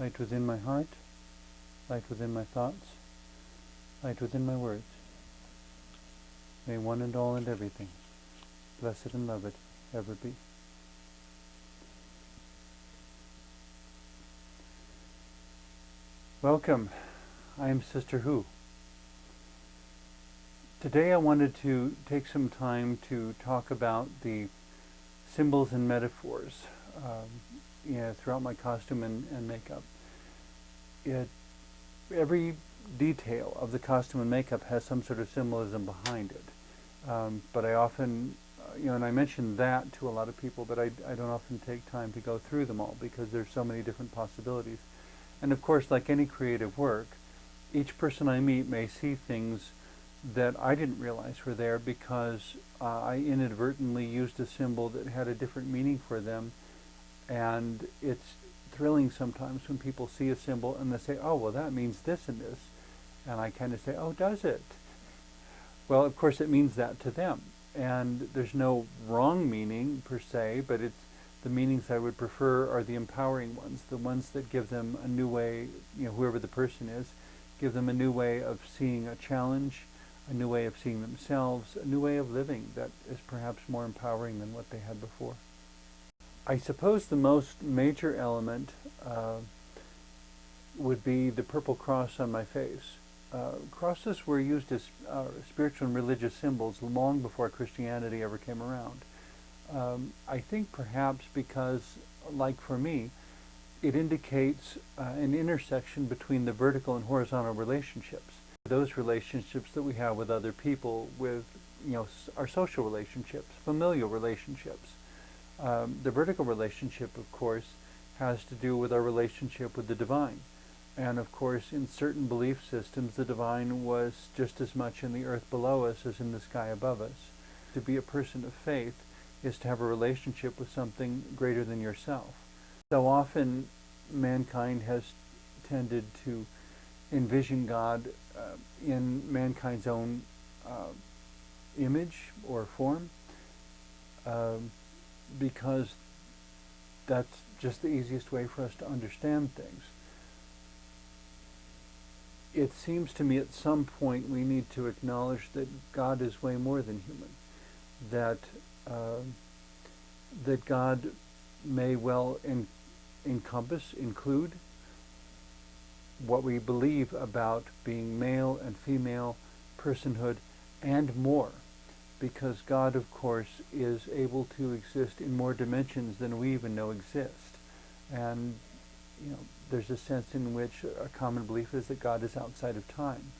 light within my heart, light within my thoughts, light within my words. May one and all and everything, blessed and loved, ever be. Welcome. I am Sister Who. Today I wanted to take some time to talk about the symbols and metaphors throughout my costume and makeup. Every detail of the costume and makeup has some sort of symbolism behind it. But I often, and I mention that to a lot of people, but I don't often take time to go through them all because there's so many different possibilities. And of course, like any creative work, each person I meet may see things that I didn't realize were there because I inadvertently used a symbol that had a different meaning for them. And it's thrilling sometimes when people see a symbol and they say, oh, well, that means this and this. And I kind of say, oh, does it? Well, of course, it means that to them. And there's no wrong meaning per se, but it's the meanings I would prefer are the empowering ones, the ones that give them a new way, whoever the person is, give them a new way of seeing a challenge, a new way of seeing themselves, a new way of living that is perhaps more empowering than what they had before. I suppose the most major element would be the purple cross on my face. Crosses were used as spiritual and religious symbols long before Christianity ever came around. I think perhaps because, like for me, it indicates an intersection between the vertical and horizontal relationships. Those relationships that we have with other people, with our social relationships, familial relationships. The vertical relationship, of course, has to do with our relationship with the divine. And of course, in certain belief systems, the divine was just as much in the earth below us as in the sky above us. To be a person of faith is to have a relationship with something greater than yourself. So often, mankind has tended to envision God in mankind's own image or form, because that's just the easiest way for us to understand things. It seems to me at some point we need to acknowledge that God is way more than human, that God may well include what we believe about being male and female, personhood, and more, because God, of course, is able to exist in more dimensions than we even know exist. And there's a sense in which a common belief is that God is outside of time,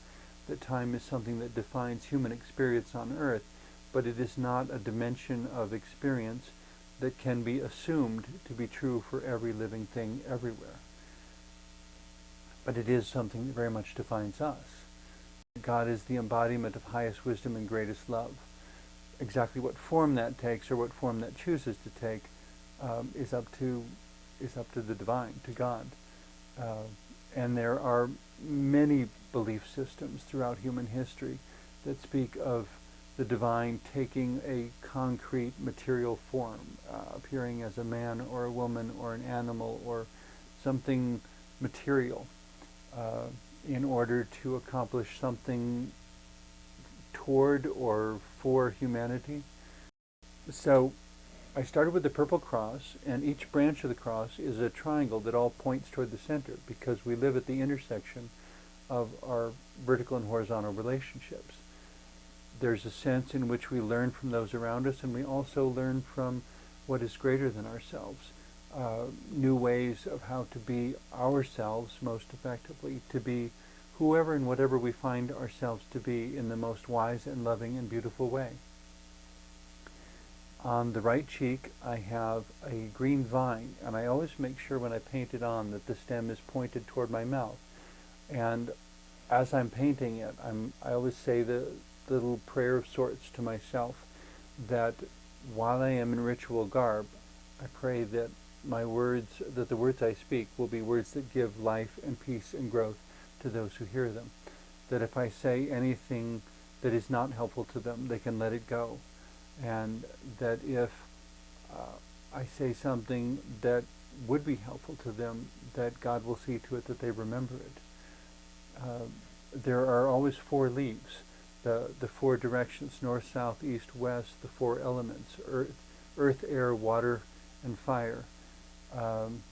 that time is something that defines human experience on earth, but it is not a dimension of experience that can be assumed to be true for every living thing everywhere. But it is something that very much defines us. God is the embodiment of highest wisdom and greatest love. Exactly what form that takes or what form that chooses to take is up to the divine, to God. And there are many belief systems throughout human history that speak of the divine taking a concrete material form, appearing as a man or a woman or an animal or something material in order to accomplish something toward or for humanity. So I started with the purple cross, and each branch of the cross is a triangle that all points toward the center, because we live at the intersection of our vertical and horizontal relationships. There's a sense in which we learn from those around us, and we also learn from what is greater than ourselves. New ways of how to be ourselves most effectively, to be whoever and whatever we find ourselves to be in the most wise and loving and beautiful way. On the right cheek, I have a green vine, and I always make sure when I paint it on that the stem is pointed toward my mouth. And as I'm painting it, I always say the little prayer of sorts to myself that while I am in ritual garb, I pray that the words I speak will be words that give life and peace and growth to those who hear them. That if I say anything that is not helpful to them, they can let it go. And that if I say something that would be helpful to them, that God will see to it that they remember it. There are always four leaves, the four directions: north, south, east, west, the four elements: earth, air, water, and fire. Um,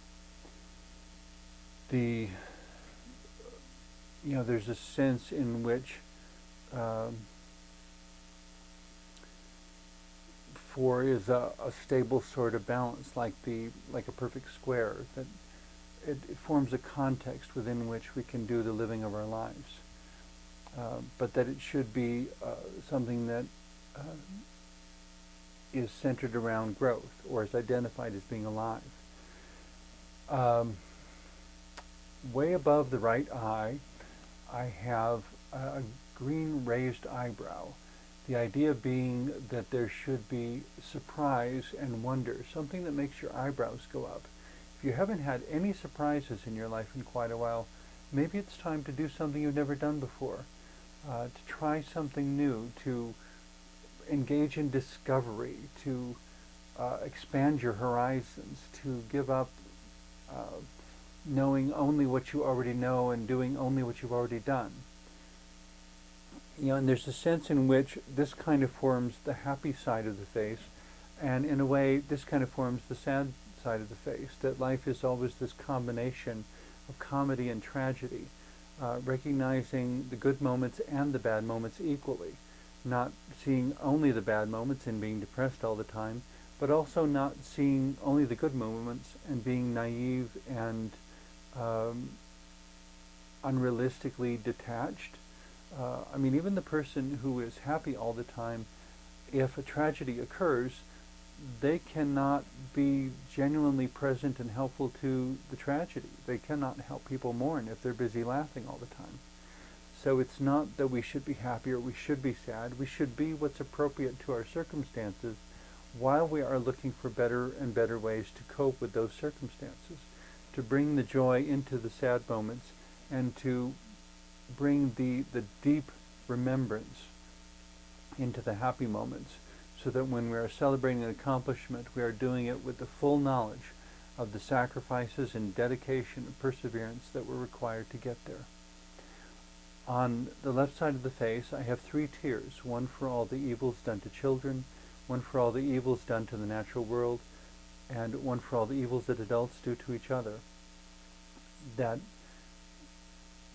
the there's a sense in which um, four is a stable sort of balance, like a perfect square, that it forms a context within which we can do the living of our lives. But that it should be something that is centered around growth, or is identified as being alive. Way above the right eye, I have a green raised eyebrow. The idea being that there should be surprise and wonder, something that makes your eyebrows go up. If you haven't had any surprises in your life in quite a while, maybe it's time to do something you've never done before, to try something new, to engage in discovery, to expand your horizons, to give up knowing only what you already know and doing only what you've already done. And there's a sense in which this kind of forms the happy side of the face, and in a way this kind of forms the sad side of the face, that life is always this combination of comedy and tragedy, recognizing the good moments and the bad moments equally, not seeing only the bad moments and being depressed all the time, but also not seeing only the good moments and being naive and unrealistically detached. Even the person who is happy all the time, if a tragedy occurs, they cannot be genuinely present and helpful to the tragedy. They cannot help people mourn if they're busy laughing all the time. So it's not that we should be happy or we should be sad. We should be what's appropriate to our circumstances, while we are looking for better and better ways to cope with those circumstances, to bring the joy into the sad moments, and to bring the deep remembrance into the happy moments, so that when we are celebrating an accomplishment, we are doing it with the full knowledge of the sacrifices and dedication and perseverance that were required to get there. On the left side of the face, I have three tiers: one for all the evils done to children, one for all the evils done to the natural world, and one for all the evils that adults do to each other. That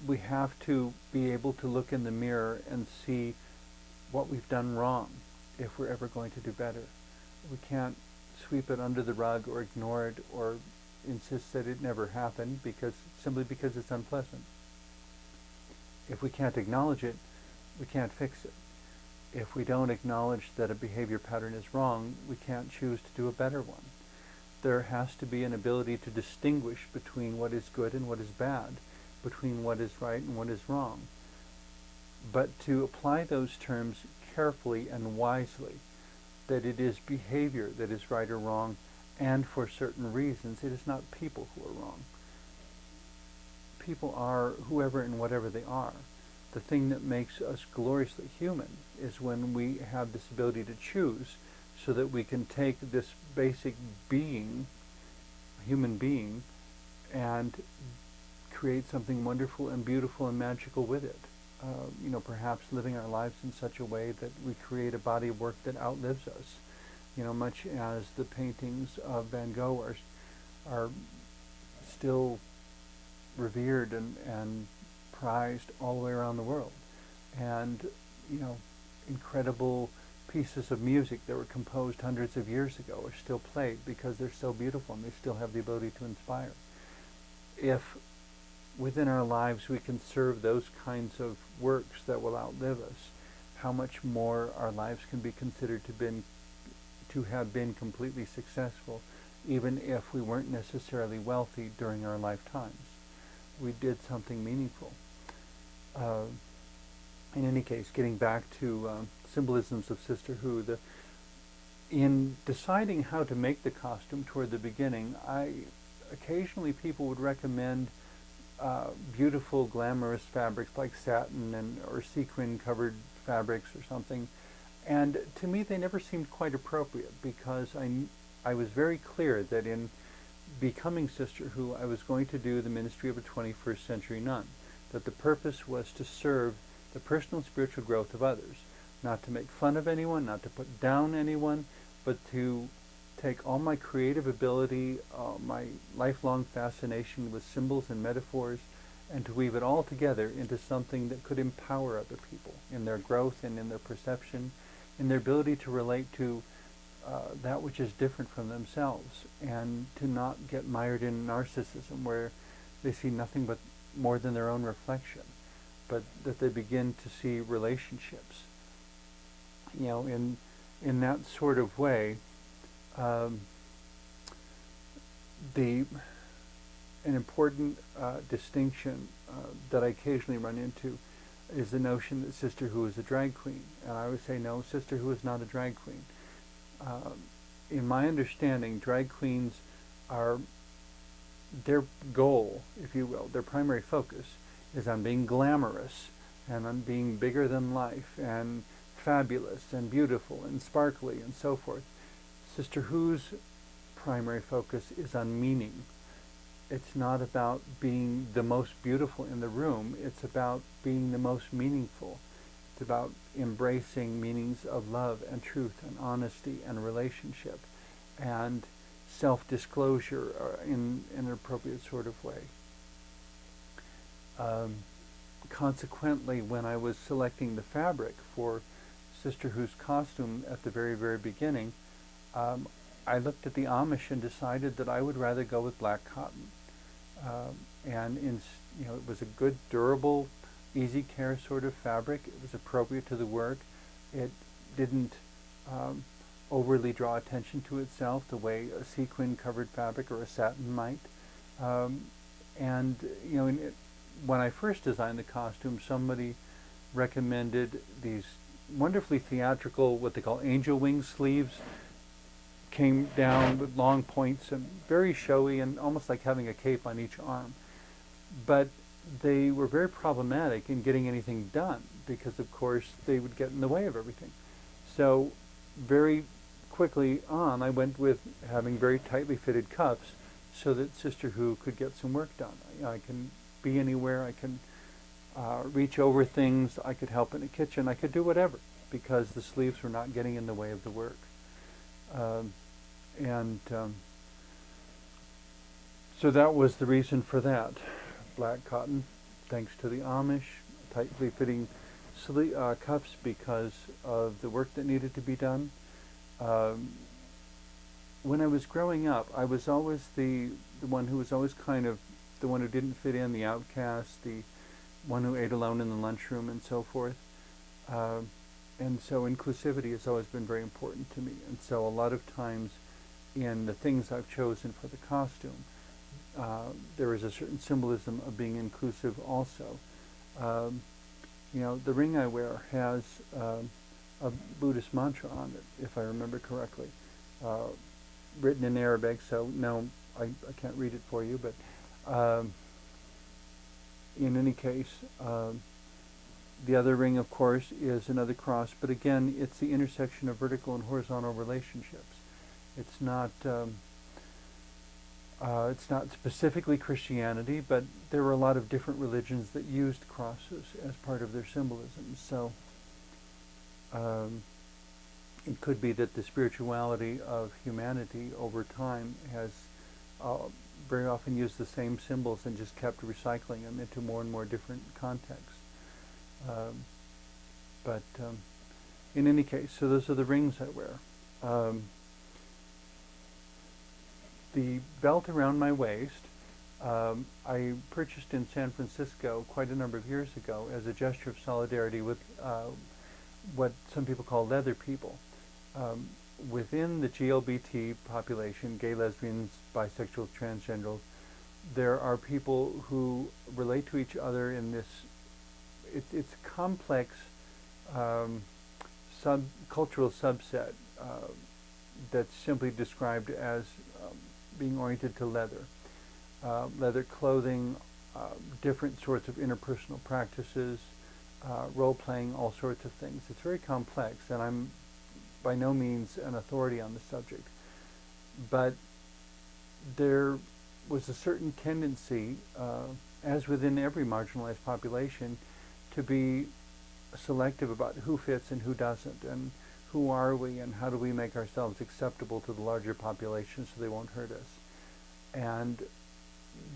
we have to be able to look in the mirror and see what we've done wrong if we're ever going to do better. We can't sweep it under the rug or ignore it or insist that it never happened simply because it's unpleasant. If we can't acknowledge it, we can't fix it. If we don't acknowledge that a behavior pattern is wrong, we can't choose to do a better one. There has to be an ability to distinguish between what is good and what is bad, between what is right and what is wrong, but to apply those terms carefully and wisely, that it is behavior that is right or wrong, and for certain reasons. It is not people who are wrong. People are whoever and whatever they are. The thing that makes us gloriously human is when we have this ability to choose, so that we can take this basic being, human being, and create something wonderful and beautiful and magical with it. Perhaps living our lives in such a way that we create a body of work that outlives us. Much as the paintings of Van Gogh are still revered and prized all the way around the world. And, incredible pieces of music that were composed hundreds of years ago are still played because they're so beautiful and they still have the ability to inspire. If within our lives we can serve those kinds of works that will outlive us, how much more our lives can be considered to have been completely successful, even if we weren't necessarily wealthy during our lifetimes. We did something meaningful. In any case, getting back to symbolisms of sisterhood, in deciding how to make the costume toward the beginning, occasionally people would recommend beautiful, glamorous fabrics like satin or sequin-covered fabrics or something. And to me, they never seemed quite appropriate, because I was very clear that in becoming Sister Who, I was going to do the ministry of a 21st century nun, that the purpose was to serve the personal and spiritual growth of others, not to make fun of anyone, not to put down anyone, but to take all my creative ability, my lifelong fascination with symbols and metaphors, and to weave it all together into something that could empower other people in their growth and in their perception, in their ability to relate to that which is different from themselves, and to not get mired in narcissism where they see nothing but more than their own reflection, but that they begin to see relationships. In that sort of way, an important distinction that I occasionally run into is the notion that Sister Who is a drag queen. And I would say, no, Sister Who is not a drag queen. In my understanding, drag queens are, their goal, if you will, their primary focus is on being glamorous and on being bigger than life and fabulous and beautiful and sparkly and so forth. Sister Who's primary focus is on meaning. It's not about being the most beautiful in the room. It's about being the most meaningful. It's about embracing meanings of love and truth and honesty and relationship and self-disclosure in an appropriate sort of way. Consequently, when I was selecting the fabric for Sister Who's costume at the very, very beginning, I looked at the Amish and decided that I would rather go with black cotton. It was a good, durable, easy care sort of fabric. It was appropriate to the work. It didn't overly draw attention to itself the way a sequin covered fabric or a satin might. When I first designed the costume, somebody recommended these wonderfully theatrical, what they call angel wing sleeves, came down with long points and very showy and almost like having a cape on each arm. But they were very problematic in getting anything done because, of course, they would get in the way of everything. So very quickly on, I went with having very tightly fitted cuffs so that Sister Who could get some work done. I can be anywhere. I can reach over things. I could help in the kitchen. I could do whatever because the sleeves were not getting in the way of the work. So that was the reason for that. Black cotton, thanks to the Amish, tightly fitting cuffs because of the work that needed to be done. When I was growing up, I was always the one who was always kind of the one who didn't fit in, the outcast, the one who ate alone in the lunchroom and so forth. And so inclusivity has always been very important to me. And so a lot of times in the things I've chosen for the costume, there is a certain symbolism of being inclusive also. The ring I wear has a Buddhist mantra on it, if I remember correctly, written in Arabic, so no, I can't read it for you, but in any case, the other ring, of course, is another cross, but again, it's the intersection of vertical and horizontal relationships. It's not specifically Christianity, but there were a lot of different religions that used crosses as part of their symbolism. So it could be that the spirituality of humanity over time has very often used the same symbols and just kept recycling them into more and more different contexts. But in any case, so those are the rings I wear. The belt around my waist, I purchased in San Francisco quite a number of years ago as a gesture of solidarity with what some people call leather people. Within the GLBT population, gay, lesbians, bisexual, transgenders, there are people who relate to each other in this, it's a complex cultural subset that's simply described as being oriented to leather. Leather clothing, different sorts of interpersonal practices, role-playing, all sorts of things. It's very complex, and I'm by no means an authority on the subject. But there was a certain tendency, as within every marginalized population, to be selective about who fits and who doesn't, and who are we, and how do we make ourselves acceptable to the larger population so they won't hurt us. And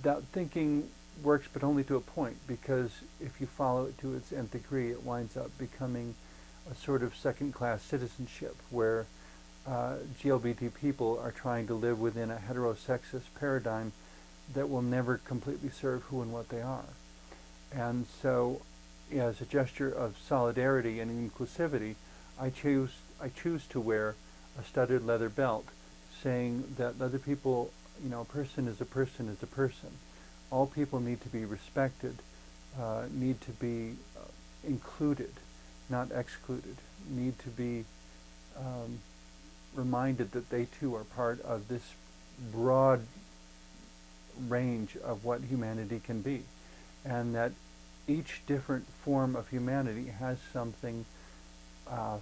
that thinking works, but only to a point, because if you follow it to its nth degree, it winds up becoming a sort of second-class citizenship where GLBT people are trying to live within a heterosexist paradigm that will never completely serve who and what they are. And so, as a gesture of solidarity and inclusivity, I choose to wear a studded leather belt, saying that other people, a person is a person is a person. All people need to be respected, need to be included, not excluded, need to be reminded that they too are part of this broad range of what humanity can be, and that each different form of humanity has something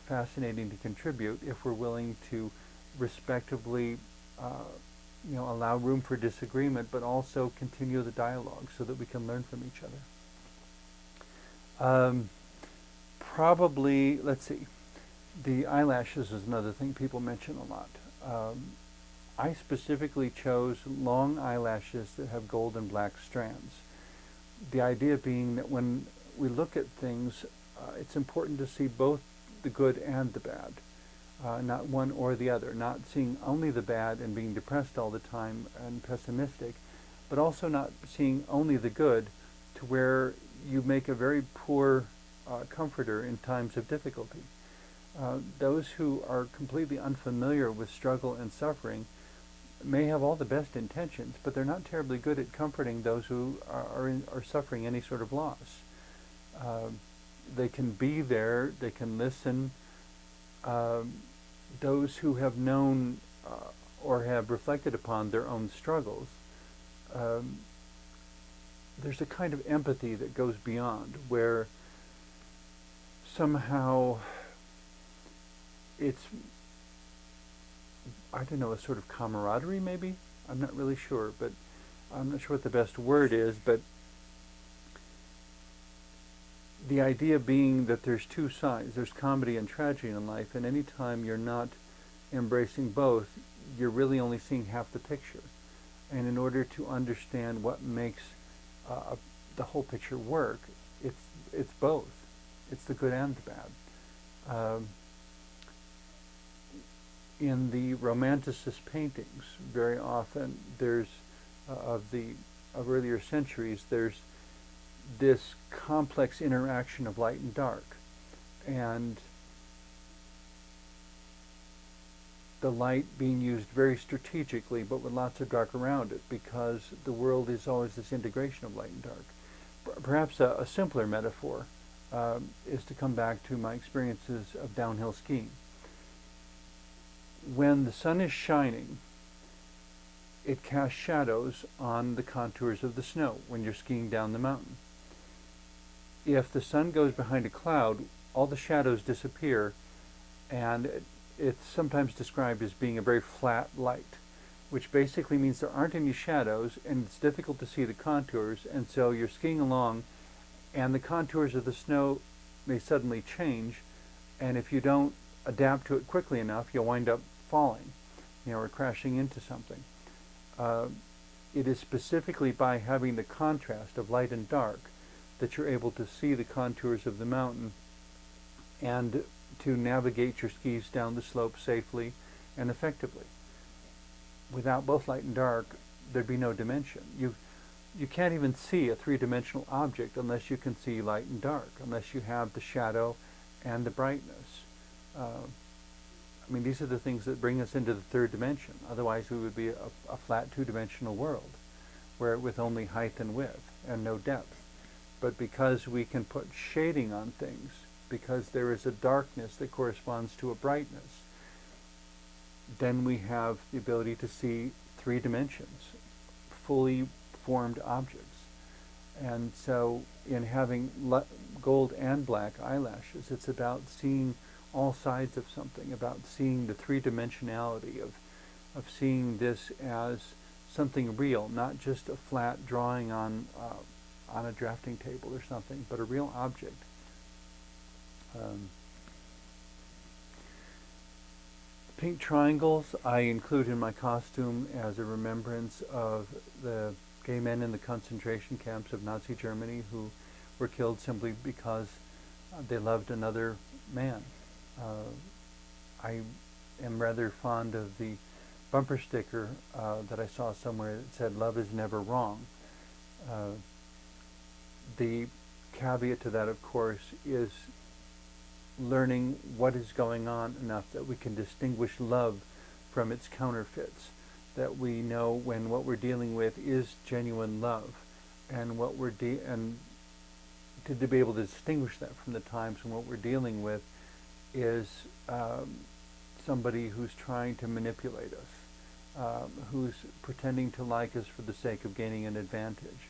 fascinating to contribute if we're willing to respectably allow room for disagreement, but also continue the dialogue so that we can learn from each other. Probably, let's see, the eyelashes is another thing people mention a lot. I specifically chose long eyelashes that have gold and black strands. The idea being that when we look at things, it's important to see both the good and the bad, not one or the other, not seeing only the bad and being depressed all the time and pessimistic, but also not seeing only the good to where you make a very poor comforter in times of difficulty. Those who are completely unfamiliar with struggle and suffering may have all the best intentions, but they're not terribly good at comforting those who are suffering any sort of loss. They can be there, they can listen. Those who have known or have reflected upon their own struggles, there's a kind of empathy that goes beyond, where somehow it's, I don't know, a sort of camaraderie maybe? I'm not really sure, but I'm not sure what the best word is, but the idea being that there's two sides. There's comedy and tragedy in life, and any time you're not embracing both, you're really only seeing half the picture. And in order to understand what makes the whole picture work, it's both. It's the good and the bad. In the Romanticist paintings, very often there's of earlier centuries, there's this complex interaction of light and dark, and the light being used very strategically, but with lots of dark around it, because the world is always this integration of light and dark. Perhaps a simpler metaphor is to come back to my experiences of downhill skiing. When the sun is shining, it casts shadows on the contours of the snow when you're skiing down the mountain. If the sun goes behind a cloud, all the shadows disappear, and it's sometimes described as being a very flat light, which basically means there aren't any shadows, and it's difficult to see the contours, and so you're skiing along, and the contours of the snow may suddenly change, and if you don't adapt to it quickly enough, you'll wind up falling, or crashing into something. It is specifically by having the contrast of light and dark that you're able to see the contours of the mountain and to navigate your skis down the slope safely and effectively. Without both light and dark, there'd be no dimension. You can't even see a three-dimensional object unless you can see light and dark, unless you have the shadow and the brightness. These are the things that bring us into the third dimension. Otherwise, we would be a flat two-dimensional world, with only height and width and no depth. But because we can put shading on things, because there is a darkness that corresponds to a brightness, then we have the ability to see three dimensions, fully formed objects. And so in having gold and black eyelashes, it's about seeing all sides of something, about seeing the three-dimensionality of seeing this as something real, not just a flat drawing on a drafting table or something, but a real object. Pink triangles I include in my costume as a remembrance of the gay men in the concentration camps of Nazi Germany who were killed simply because they loved another man. I am rather fond of the bumper sticker that I saw somewhere that said, "Love is never wrong." The caveat to that, of course, is learning what is going on enough that we can distinguish love from its counterfeits, that we know when what we're dealing with is genuine love, and what we're and to be able to distinguish that from the times when what we're dealing with is somebody who's trying to manipulate us, who's pretending to like us for the sake of gaining an advantage.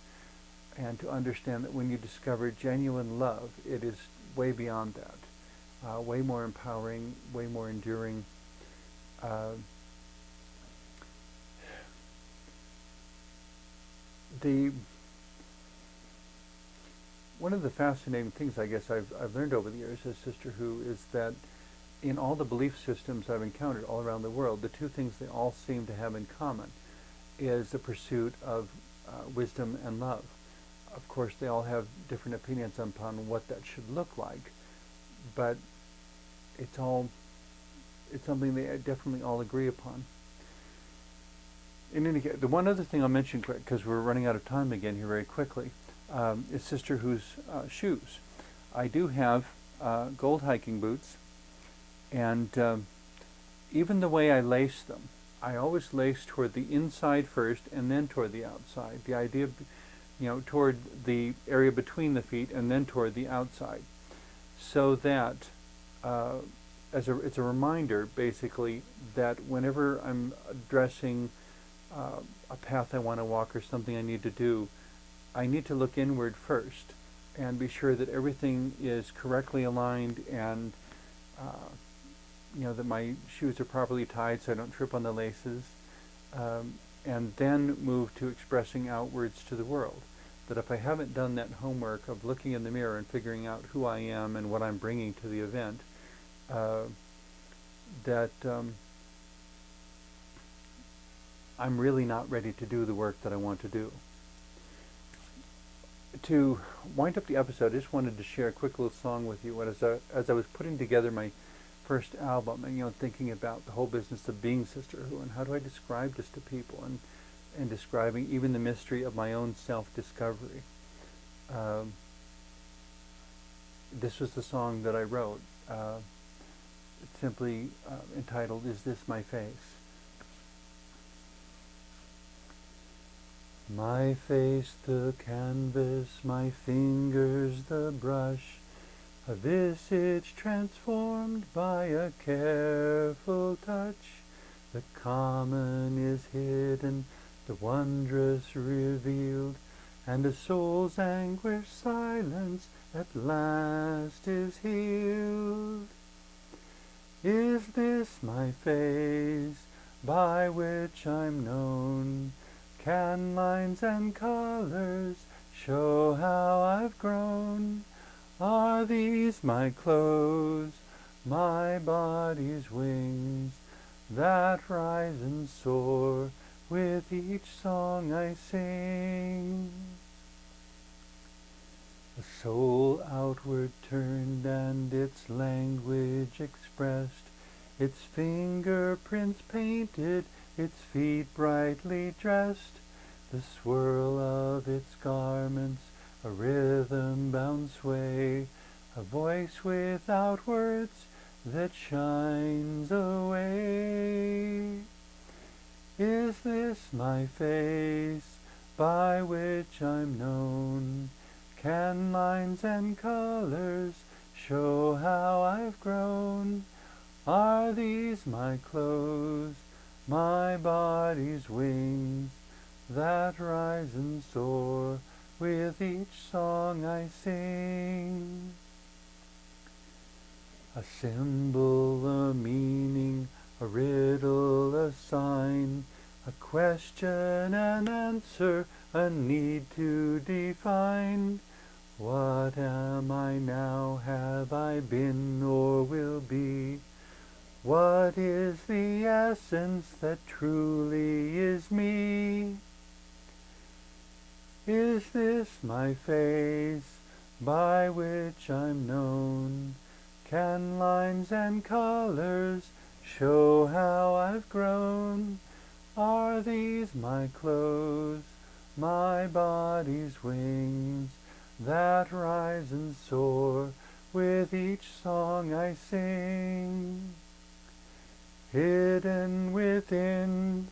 And to understand that when you discover genuine love, it is way beyond that, way more empowering, way more enduring. One of the fascinating things I guess I've learned over the years as Sister Who is that in all the belief systems I've encountered all around the world, the two things they all seem to have in common is the pursuit of wisdom and love. Of course, they all have different opinions upon what that should look like, but it's something they definitely all agree upon. In any case, the one other thing I'll mention quick, because we're running out of time again here very quickly, is Sister Who's shoes. I do have gold hiking boots, and even the way I lace them, I always lace toward the inside first and then toward the outside. The idea of, toward the area between the feet and then toward the outside, so that it's a reminder, basically, that whenever I'm addressing a path I want to walk or something I need to do, I need to look inward first and be sure that everything is correctly aligned and that my shoes are properly tied so I don't trip on the laces, and then move to expressing outwards to the world. That if I haven't done that homework of looking in the mirror and figuring out who I am and what I'm bringing to the event, that I'm really not ready to do the work that I want to do. To wind up the episode, I just wanted to share a quick little song with you. As I was putting together my first album and thinking about the whole business of being Sister Who and how do I describe this to people, and describing even the mystery of my own self-discovery. This was the song that I wrote. It's simply entitled, "Is This My Face?" My face the canvas, my fingers the brush, a visage transformed by a careful touch. The common is hidden, the wondrous revealed, and a soul's anguish silence at last is healed. Is this my face, by which I'm known? Can lines and colors show how I've grown? Are these my clothes, my body's wings, that rise and soar with each song I sing? The soul outward turned and its language expressed, its fingerprints painted, its feet brightly dressed, the swirl of its garments, a rhythm-bound sway, a voice without words that shines away. Is this my face, by which I'm known? Can lines and colors show how I've grown? Are these my clothes, my body's wings, that rise and soar with each song I sing? A symbol, a meaning, a riddle, a sign, A question and answer, a need to define. What am I now, have I been, or will be? What is the essence that truly is me? Is this my face, by which I'm known? Can lines and colors show how I've grown? Are these my clothes, my body's wings, that rise and soar with each song I sing? Hidden within,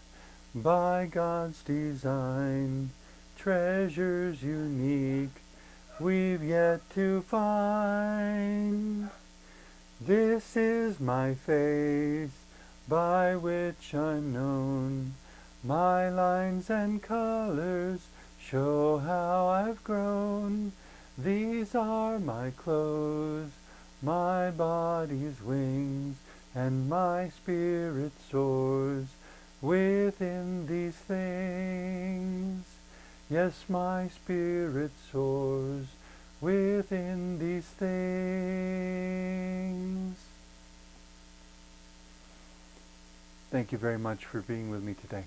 by God's design, treasures unique we've yet to find. This is my face, by which I'm known. My lines and colors show how I've grown. These are my clothes, my body's wings, and my spirit soars within these things. Yes, my spirit soars within these things. Thank you very much for being with me today.